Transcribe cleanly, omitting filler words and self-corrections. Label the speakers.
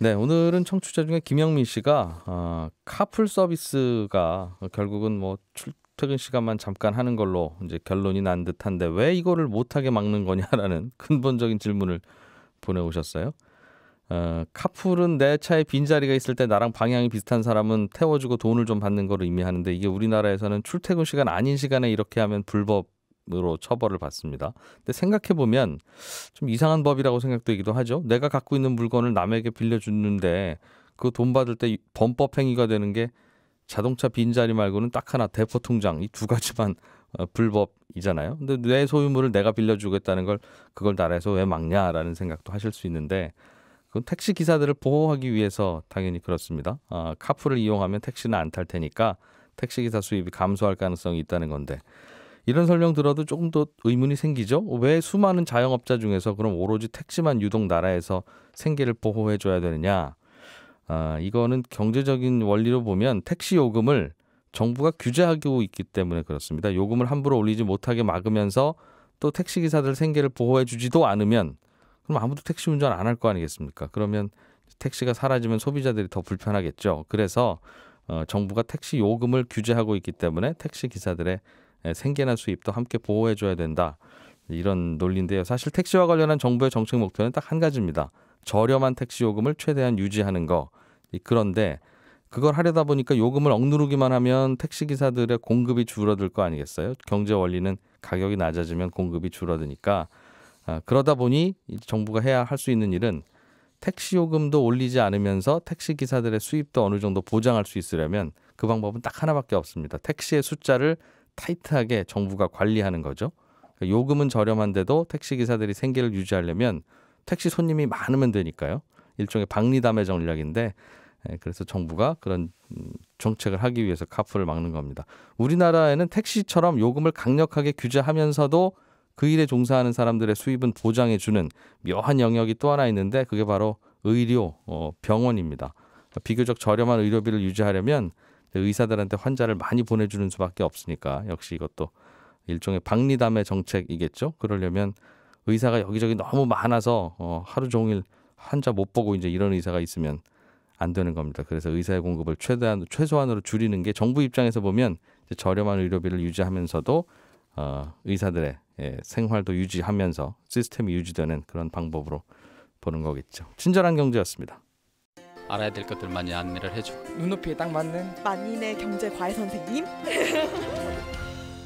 Speaker 1: 네, 오늘은 청취자 중에 김영민 씨가 카풀 서비스가 결국은 뭐 출퇴근 시간만 잠깐 하는 걸로 이제 결론이 난 듯한데 왜 이거를 못하게 막는 거냐라는 근본적인 질문을 보내오셨어요. 카풀은 내 차에 빈자리가 있을 때 나랑 방향이 비슷한 사람은 태워주고 돈을 좀 받는 거를 의미하는데 이게 우리나라에서는 출퇴근 시간 아닌 시간에 이렇게 하면 불법으로 처벌을 받습니다. 근데 생각해보면 좀 이상한 법이라고 생각되기도 하죠. 내가 갖고 있는 물건을 남에게 빌려주는데 그 돈 받을 때 범법 행위가 되는 게 자동차 빈자리 말고는 딱 하나 대포통장 이 두 가지만 불법이잖아요. 근데 내 소유물을 내가 빌려주겠다는 걸 그걸 나라에서 왜 막냐라는 생각도 하실 수 있는데 그건 택시 기사들을 보호하기 위해서 당연히 그렇습니다. 카풀을 이용하면 택시는 안 탈 테니까 택시 기사 수입이 감소할 가능성이 있다는 건데 이런 설명 들어도 조금 더 의문이 생기죠. 왜 수많은 자영업자 중에서 그럼 오로지 택시만 유독 나라에서 생계를 보호해 줘야 되느냐. 이거는 경제적인 원리로 보면 택시 요금을 정부가 규제하고 있기 때문에 그렇습니다. 요금을 함부로 올리지 못하게 막으면서 또 택시 기사들 생계를 보호해 주지도 않으면 그럼 아무도 택시 운전 안 할 거 아니겠습니까? 그러면 택시가 사라지면 소비자들이 더 불편하겠죠. 그래서 정부가 택시 요금을 규제하고 있기 때문에 택시 기사들의 생계나 수입도 함께 보호해 줘야 된다. 이런 논리인데요. 사실 택시와 관련한 정부의 정책 목표는 딱 한 가지입니다. 저렴한 택시 요금을 최대한 유지하는 거. 그런데 그걸 하려다 보니까 요금을 억누르기만 하면 택시 기사들의 공급이 줄어들 거 아니겠어요? 경제 원리는 가격이 낮아지면 공급이 줄어드니까 그러다 보니 정부가 해야 할 수 있는 일은 택시 요금도 올리지 않으면서 택시 기사들의 수입도 어느 정도 보장할 수 있으려면 그 방법은 딱 하나밖에 없습니다. 택시의 숫자를 타이트하게 정부가 관리하는 거죠. 요금은 저렴한데도 택시 기사들이 생계를 유지하려면 택시 손님이 많으면 되니까요. 일종의 박리담의 전략인데 그래서 정부가 그런 정책을 하기 위해서 카풀을 막는 겁니다. 우리나라에는 택시처럼 요금을 강력하게 규제하면서도 그 일에 종사하는 사람들의 수입은 보장해주는 묘한 영역이 또 하나 있는데 그게 바로 의료, 병원입니다. 비교적 저렴한 의료비를 유지하려면 의사들한테 환자를 많이 보내주는 수밖에 없으니까 역시 이것도 일종의 박리담의 정책이겠죠. 그러려면 의사가 여기저기 너무 많아서 하루 종일 환자 못 보고 이제 이런 의사가 있으면 안 되는 겁니다. 그래서 의사의 공급을 최소한으로 줄이는 게 정부 입장에서 보면 저렴한 의료비를 유지하면서도 의사들의 생활도 유지하면서 시스템이 유지되는 그런 방법으로 보는 거겠죠. 친절한 경제였습니다.
Speaker 2: 알아야 될 것들 많이 안내를 해주고
Speaker 3: 눈높이에 딱 맞는
Speaker 4: 만인의 경제 과외 선생님